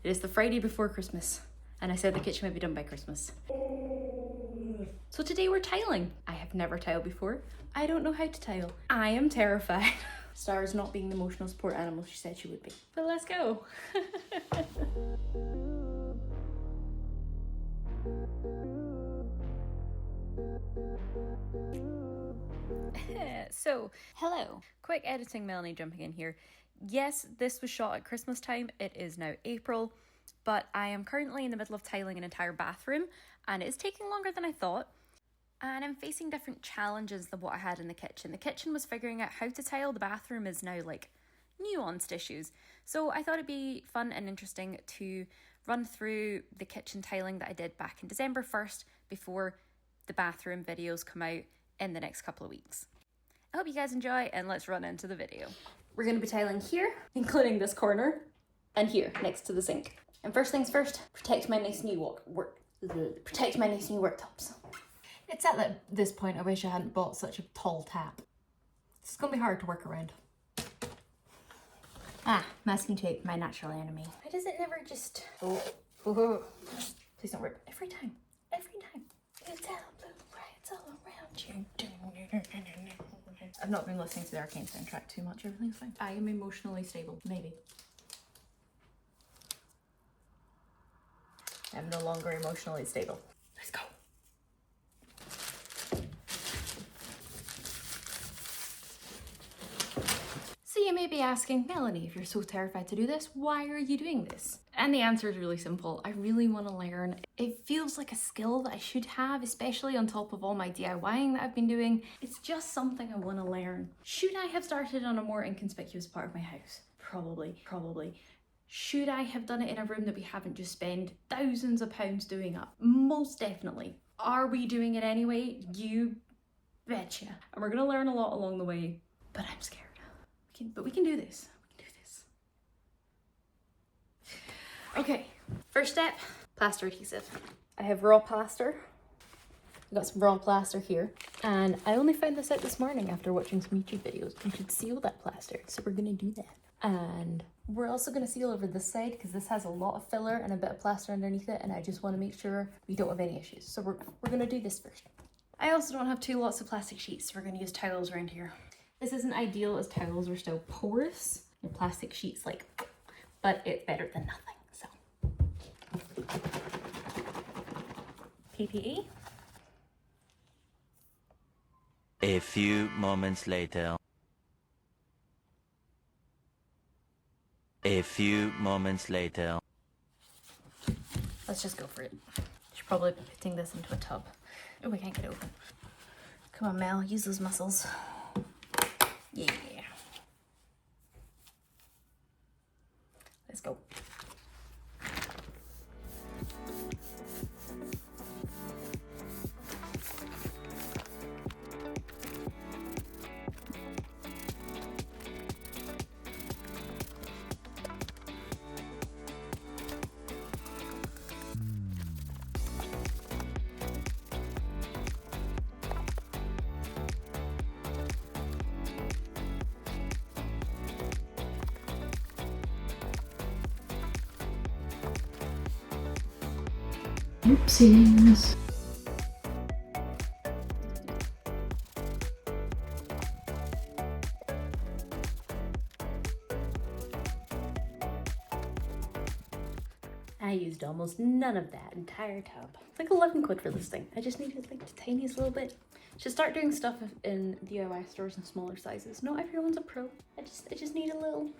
It is the Friday before Christmas, and I said the kitchen would be done by Christmas. So today we're tiling. I have never tiled before. I don't know how to tile. I am terrified. Star's not being the emotional support animal she said she would be. But let's go. So, hello. Quick editing Melanie jumping in here. Yes, this was shot at Christmas time. It is now April, but I am currently in the middle of tiling an entire bathroom, and it's taking longer than I thought. And I'm facing different challenges than what I had in the kitchen. The kitchen was figuring out how to tile. The bathroom is now like nuanced issues. So I thought it'd be fun and interesting to run through the kitchen tiling that I did back in December 1st before the bathroom videos come out in the next couple of weeks. I hope you guys enjoy, and let's run into the video. We're going to be tiling here, including this corner, and here next to the sink. And first things first, protect my nice new worktops. It's at this point I wish I hadn't bought such a tall tap. It's gonna be hard to work around. Masking tape, my natural enemy. Why does it never just... Please don't work. Every time. It's all blue, right? It's all around you. I've not been listening to the Arcane soundtrack too much. Everything's fine. I am emotionally stable. Maybe. I'm no longer emotionally stable. Let's go. So you may be asking, Melanie, if you're so terrified to do this, why are you doing this? And the answer is really simple. I really want to learn. It feels like a skill that I should have, especially on top of all my DIYing that I've been doing. It's just something I want to learn. Should I have started on a more inconspicuous part of my house? Probably. Should I have done it in a room that we haven't just spent thousands of pounds doing up? Most definitely. Are we doing it anyway? You betcha. And we're going to learn a lot along the way, but I'm scared. But we can do this. Okay, first step, plaster adhesive. I have raw plaster. I've got some raw plaster here. And I only found this out this morning after watching some YouTube videos. You should seal that plaster. So we're gonna do that. And we're also gonna seal over this side because this has a lot of filler and a bit of plaster underneath it. And I just wanna make sure we don't have any issues. So we're gonna do this first. I also don't have two lots of plastic sheets. So we're gonna use towels around here. This isn't ideal as towels are still porous and plastic sheets but it's better than nothing, so. PPE. A few moments later. Let's just go for it. Should probably be putting this into a tub. Oh, we can't get it open. Come on, Mel, use those muscles. Yeah. Let's go. Oopsies. I used almost none of that entire tub. It's like 11 quid for this thing. I just needed like the tiniest little bit. Should start doing stuff in DIY stores in smaller sizes. Not everyone's a pro. I just need a little.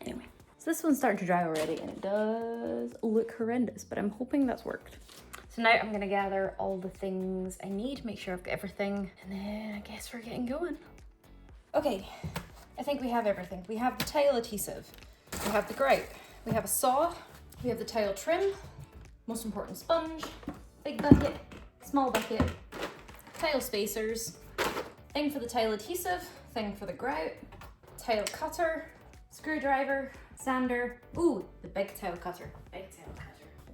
Anyway. So this one's starting to dry already and it does look horrendous, but I'm hoping that's worked. So now I'm gonna gather all the things I need, make sure I've got everything, and then I guess we're getting going. Okay, I think we have everything. We have the tile adhesive, we have the grout, we have a saw, we have the tile trim, most important sponge, big bucket, small bucket, tile spacers, thing for the tile adhesive, thing for the grout, tile cutter, screwdriver, sander. Ooh, the big tile cutter.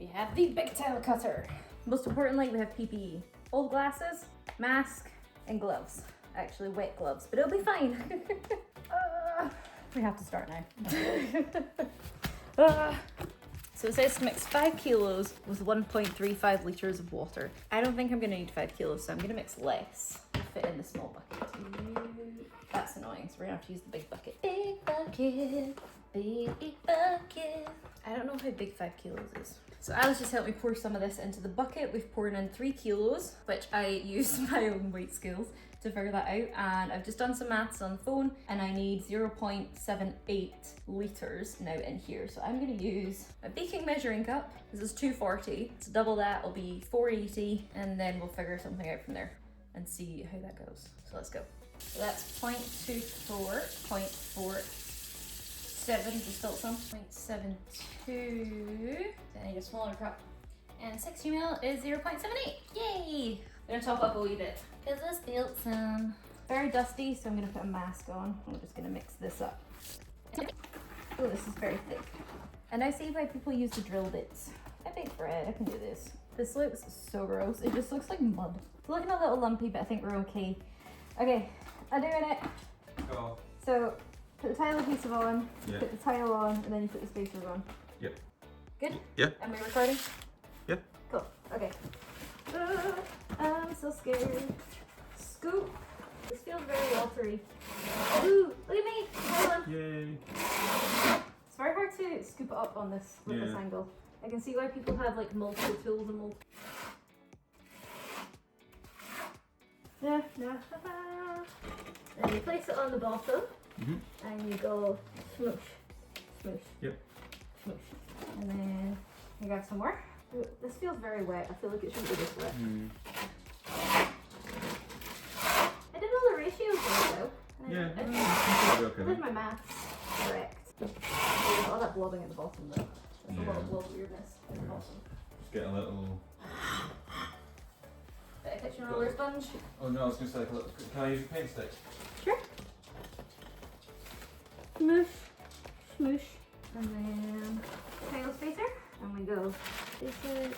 We have the big tile cutter. Most importantly, we have PPE. Old glasses, mask, and gloves. Actually, wet gloves, but it'll be fine. We have to start now. So it says to mix 5 kilos with 1.35 litres of water. I don't think I'm going to need 5 kilos, so I'm going to mix less to fit in the small bucket. That's annoying, so we're going to have to use the big bucket. Big bucket, big bucket. I don't know how big 5 kilos is. So Alice just helped me pour some of this into the bucket. We've poured in 3 kilos, which I used my own weight scales to figure that out, and I've just done some maths on the phone, and I need 0.78 litres now in here. So I'm going to use a baking measuring cup. This is 240, so double that will be 480, and then we'll figure something out from there and see how that goes. So let's go. So that's 0.24, 0.47, just felt some, 0.72, so I need a smaller cup, and 60 ml is 0.78, yay! I'm gonna top up a wee bit, because this feels very dusty, so I'm gonna put a mask on. I'm just gonna mix this up. Oh, this is very thick. And I see why people use the drill bits. I bake bread, I can do this. This looks so gross, it just looks like mud. It's looking a little lumpy, but I think we're okay. Okay, I'm doing it. Go. So, put the tile adhesive on, Yeah. put the tile on, and then you put the spacers on. Yep. Good? Yeah. Am I recording? Yep. Cool, okay. I'm so scared. Scoop. This feels very watery. Ooh, look at me, hold on. Yay. It's very hard to scoop it up on this, with this Yeah. angle. I can see why people have like multiple tools and multiple. Yeah, no. And you place it on the bottom, and you go smoosh, smoosh, Yep. smoosh. And then you grab some more. Ooh, this feels very wet. I feel like it shouldn't be this wet. I did all the ratios though. Yeah. I Okay. did my maths correct. There's all that blobbing at the bottom though. There's a lot of Yeah. blob weirdness at the bottom. Just get a little. Bit of kitchen roller sponge. Oh no, I was gonna say, can I use your paint stick? Sure. Smoosh, smoosh, and then tile spacer, and we go spacer.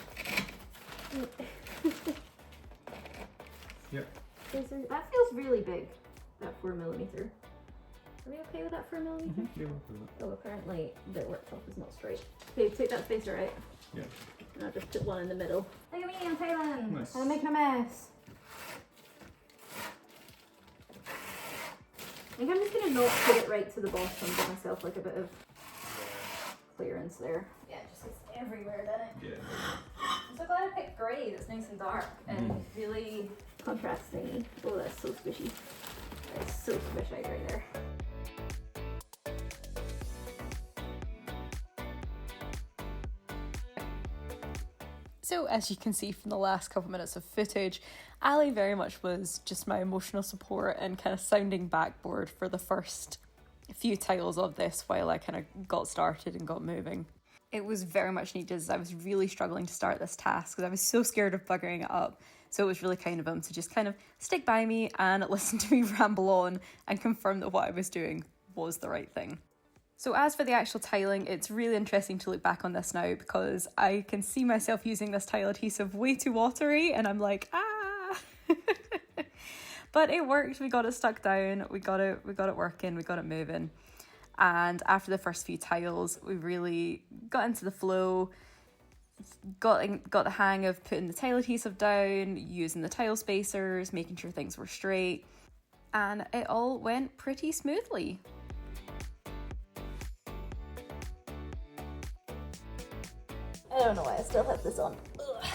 Yep. Spacer. That feels really big. That 4mm. Are we okay with that 4mm? Yeah, we'll do that. Oh, apparently the worktop is not straight. Okay, take that spacer out. Yeah. And I'll just put one in the middle. Look at me, I'm tiling. Nice. And I'm making a mess. I think I'm just gonna not put it right to the bottom, give myself like a bit of clearance there. Yeah, it just gets everywhere, doesn't it? Yeah. I'm so glad I picked grey, that's nice and dark and really contrasting. Oh, that's so squishy. That's so squishy right there. So as you can see from the last couple minutes of footage, Ali very much was just my emotional support and kind of sounding backboard for the first few tiles of this while I kind of got started and got moving. It was very much needed as I was really struggling to start this task because I was so scared of buggering it up. So it was really kind of him to just kind of stick by me and listen to me ramble on and confirm that what I was doing was the right thing. So as for the actual tiling, it's really interesting to look back on this now because I can see myself using this tile adhesive way too watery and I'm like, ah! But it worked, we got it stuck down, we got it working, we got it moving. And after the first few tiles, we really got into the flow, got the hang of putting the tile adhesive down, using the tile spacers, making sure things were straight, and it all went pretty smoothly. I don't know why I still have this on. Ugh.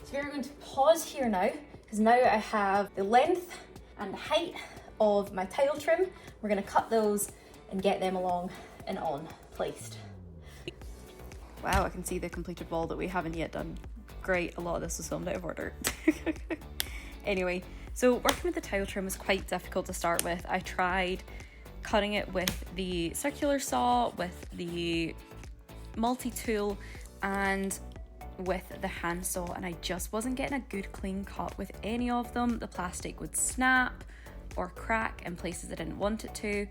So we're going to pause here now, because now I have the length and the height of my tile trim. We're going to cut those and get them along and on placed. Wow, I can see the completed wall that we haven't yet done. Great, a lot of this was filmed out of order. Anyway, so working with the tile trim was quite difficult to start with. I tried cutting it with the circular saw, with the multi-tool, and with the handsaw, and I just wasn't getting a good clean cut with any of them. The plastic would snap or crack in places I didn't want it to.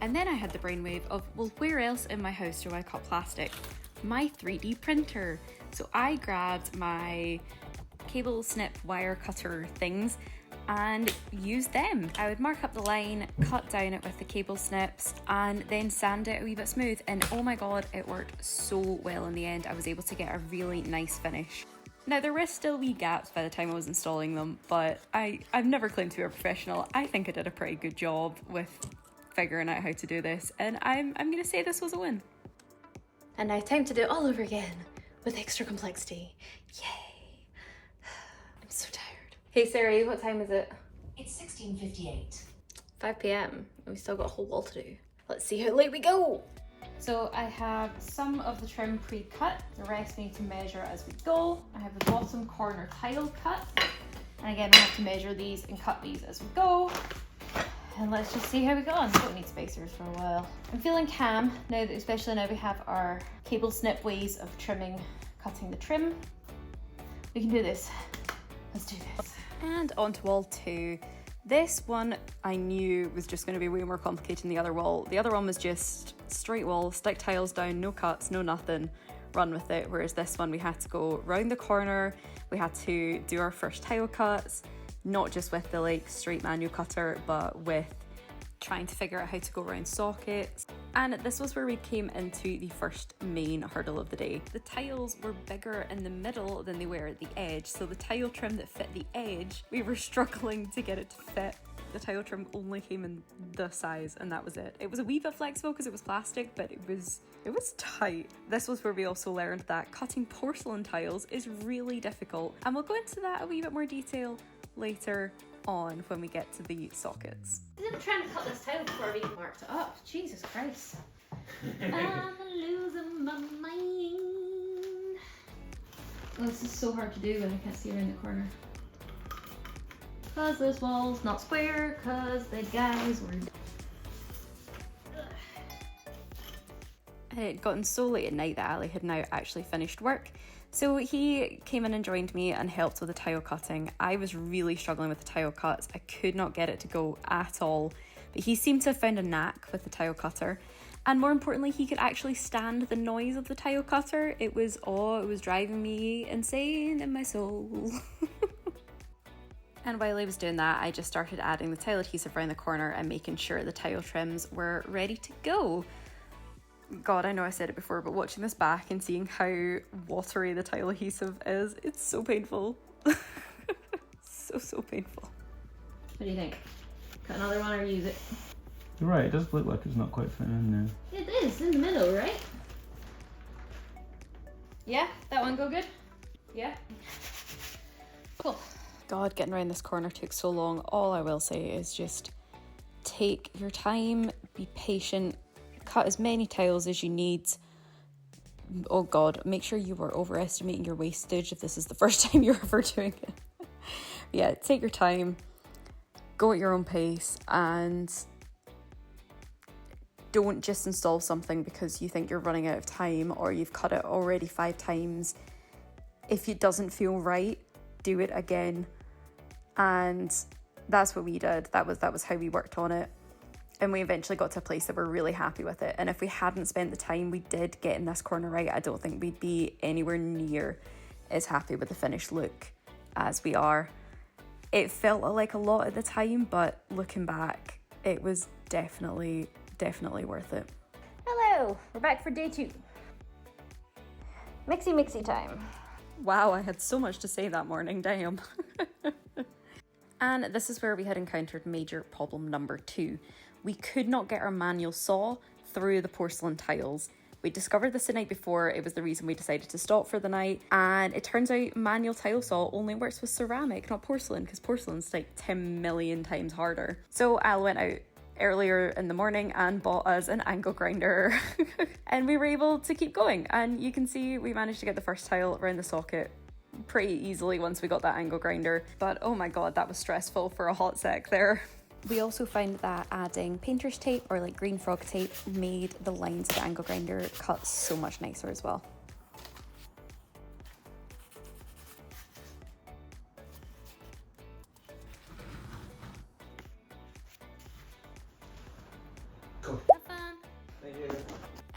And then I had the brainwave of, well, where else in my house do I cut plastic? My 3D printer. So I grabbed my cable snip wire cutter things and use them. I would mark up the line, cut down it with the cable snips, and then sand it a wee bit smooth. And oh my god, it worked so well in the end. I was able to get a really nice finish. Now, there were still wee gaps by the time I was installing them, but I've never claimed to be a professional. I think I did a pretty good job with figuring out how to do this, and I'm gonna say this was a win. And now time to do it all over again with extra complexity. Yay. I'm so tired. Hey Siri, what time is it? It's 16:58. 5 p.m. and we still got a whole wall to do. Let's see how late we go. So I have some of the trim pre-cut, the rest we need to measure as we go. I have the bottom corner tile cut, and again we have to measure these and cut these as we go. And let's just see how we go on. Don't need spacers for a while. I'm feeling calm now that, especially now we have our cable snip ways of trimming, cutting the trim. We can do this. Let's do this. And on to wall 2. This one I knew was just going to be way more complicated than the other wall. The other one was just straight wall, stick tiles down, no cuts, no nothing, run with it. Whereas this one we had to go round the corner, we had to do our first tile cuts, not just with the like straight manual cutter, but with trying to figure out how to go around sockets. And this was where we came into the first main hurdle of the day. The tiles were bigger in the middle than they were at the edge, so the tile trim that fit the edge, we were struggling to get it to fit. The tile trim only came in the size, and that was it. It was a wee bit flexible because it was plastic, but it was tight. This was where we also learned that cutting porcelain tiles is really difficult, and we'll go into that a wee bit more detail later on when we get to the sockets. I'm trying to cut this tile before we marked it up. Jesus Christ. I'm losing my mind. Oh, this is so hard to do when I can't see around the corner. Cause this wall's not square, cause the guys were... It had gotten so late at night that Ali had now actually finished work. So he came in and joined me and helped with the tile cutting. I was really struggling with the tile cuts. I could not get it to go at all, but he seemed to have found a knack with the tile cutter. And more importantly, he could actually stand the noise of the tile cutter. It was driving me insane in my soul. And while I was doing that, I just started adding the tile adhesive around the corner and making sure the tile trims were ready to go. God, I know I said it before, but watching this back and seeing how watery the tile adhesive is, it's so painful. so painful. What do you think? Cut another one or use it? You're right, it does look like it's not quite fitting in there. It is, in the middle, right? Yeah? That one go good? Yeah? Cool. God, getting around this corner took so long. All I will say is just take your time, be patient, cut as many tiles as you need. Oh God, make sure you are overestimating your wastage if this is the first time you're ever doing it. Yeah, take your time, go at your own pace, and don't just install something because you think you're running out of time or you've cut it already 5 times. If it doesn't feel right, do it again. And that's what we did. That was how we worked on it. And we eventually got to a place that we're really happy with it. And if we hadn't spent the time we did getting this corner right, I don't think we'd be anywhere near as happy with the finished look as we are. It felt like a lot at the time, but looking back, it was definitely worth it. Hello, we're back for day 2. Mixy time. Wow, I had so much to say that morning, damn. And this is where we had encountered major problem number 2. We could not get our manual saw through the porcelain tiles. We discovered this the night before. It was the reason we decided to stop for the night. And it turns out manual tile saw only works with ceramic, not porcelain, because porcelain's like 10 million times harder. So Al went out earlier in the morning and bought us an angle grinder. And we were able to keep going. And you can see we managed to get the first tile around the socket pretty easily once we got that angle grinder. But oh my God, that was stressful for a hot sec there. We also found that adding painter's tape or like green frog tape made the lines of the angle grinder cut so much nicer as well. Cool. Have fun. Thank you.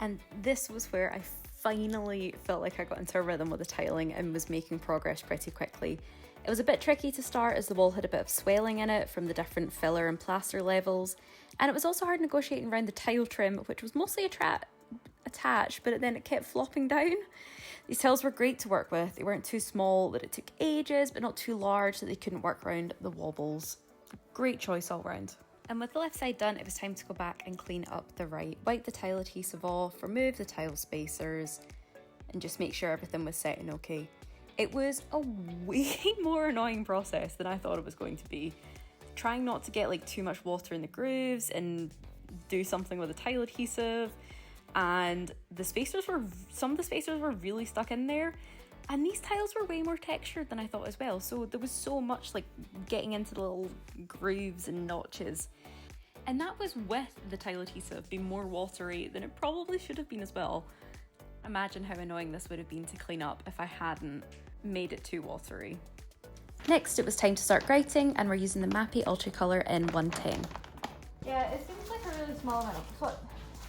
And this was where I finally felt like I got into a rhythm with the tiling and was making progress pretty quickly. It was a bit tricky to start as the wall had a bit of swelling in it from the different filler and plaster levels, and it was also hard negotiating around the tile trim, which was mostly attached, but then it kept flopping down. These tiles were great to work with. They weren't too small that it took ages, but not too large that they couldn't work around the wobbles. Great choice all round. And with the left side done, it was time to go back and clean up the right. Wipe the tile adhesive off, remove the tile spacers, and just make sure everything was set and okay. It was a way more annoying process than I thought it was going to be. Trying not to get like too much water in the grooves and do something with the tile adhesive. And some of the spacers were really stuck in there, and these tiles were way more textured than I thought as well, so there was so much like getting into the little grooves and notches, and that was with the tile adhesive being more watery than it probably should have been as well. Imagine how annoying this would have been to clean up if I hadn't made it too watery. Next it was time to start grouting, and we're using the Mappy Ultra Colour in 110. Yeah, it seems like a really small amount.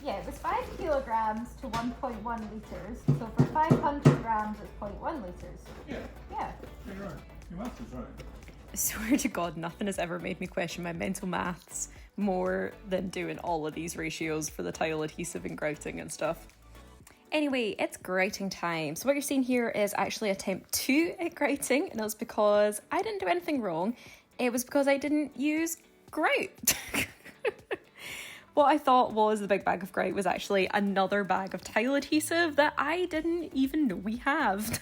Yeah, it was 5 kilograms to 1.1 litres, so for 500 grams it's 0.1 litres. Yeah. Yeah. You're right. Your maths is right. I swear to God, nothing has ever made me question my mental maths more than doing all of these ratios for the tile adhesive and grouting and stuff. Anyway, it's grouting time. So what you're seeing here is actually attempt 2 at grouting, and it was because I didn't do anything wrong. It was because I didn't use grout. What I thought was the big bag of grout was actually another bag of tile adhesive that I didn't even know we have.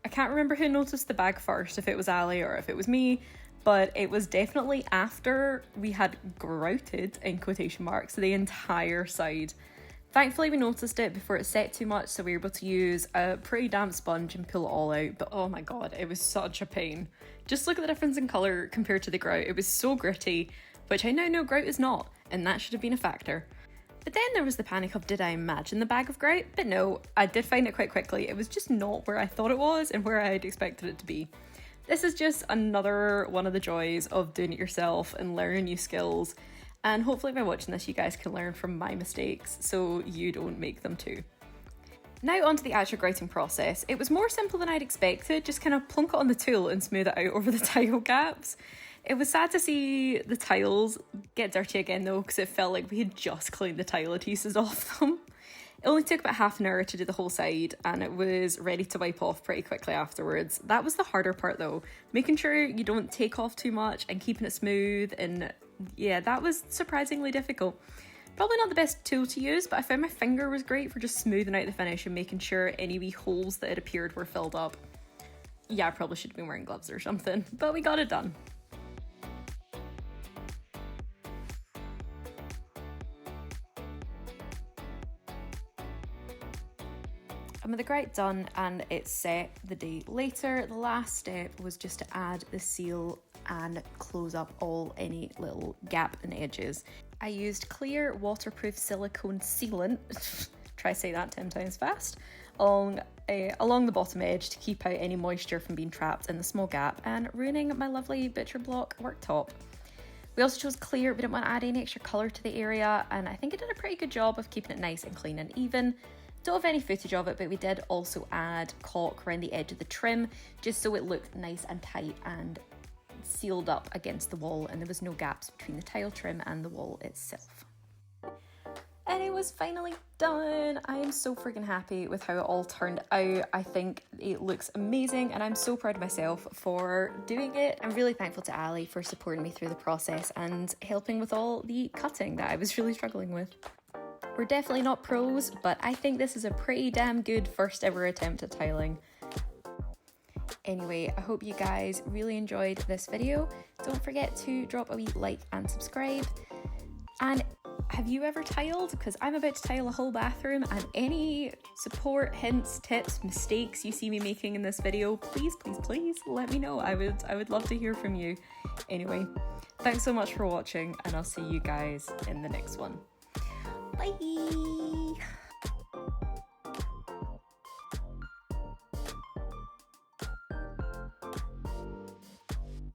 I can't remember who noticed the bag first, if it was Ali or if it was me, but it was definitely after we had grouted, in quotation marks, the entire side. Thankfully we noticed it before it set too much, so we were able to use a pretty damp sponge and pull it all out, but oh my god, it was such a pain. Just look at the difference in colour compared to the grout. It was so gritty, which I now know grout is not, and that should have been a factor. But then there was the panic of, did I imagine the bag of grout? But no, I did find it quite quickly. It was just not where I thought it was and where I had expected it to be. This is just another one of the joys of doing it yourself and learning new skills. And hopefully by watching this, you guys can learn from my mistakes so you don't make them too. Now onto the actual grouting process. It was more simple than I'd expected, just kind of plonk it on the tool and smooth it out over the tile gaps. It was sad to see the tiles get dirty again though, because it felt like we had just cleaned the tile adhesives off them. It only took about half an hour to do the whole side, and it was ready to wipe off pretty quickly afterwards. That was the harder part though, making sure you don't take off too much and keeping it smooth, and yeah, that was surprisingly difficult. Probably not the best tool to use, but I found my finger was great for just smoothing out the finish and making sure any wee holes that had appeared were filled up. Yeah, I probably should have been wearing gloves or something, but we got it done. And with the grout done and it's set the day later, the last step was just to add the seal and close up any little gap in edges. I used clear waterproof silicone sealant, try say that 10 times fast, along the bottom edge to keep out any moisture from being trapped in the small gap and ruining my lovely butcher block worktop. We also chose clear, we didn't want to add any extra colour to the area, and I think it did a pretty good job of keeping it nice and clean and even. Don't have any footage of it, but we did also add caulk around the edge of the trim just so it looked nice and tight and sealed up against the wall, and there was no gaps between the tile trim and the wall itself. And it was finally done. I am so freaking happy with how it all turned out. I think it looks amazing and I'm so proud of myself for doing it. I'm really thankful to Ali for supporting me through the process and helping with all the cutting that I was really struggling with. We're definitely not pros, but I think this is a pretty damn good first ever attempt at tiling. Anyway, I hope you guys really enjoyed this video. Don't forget to drop a wee like and subscribe. And have you ever tiled? Because I'm about to tile a whole bathroom, and any support, hints, tips, mistakes you see me making in this video, please, please, please let me know. I would love to hear from you. Anyway, thanks so much for watching, and I'll see you guys in the next one. Bye!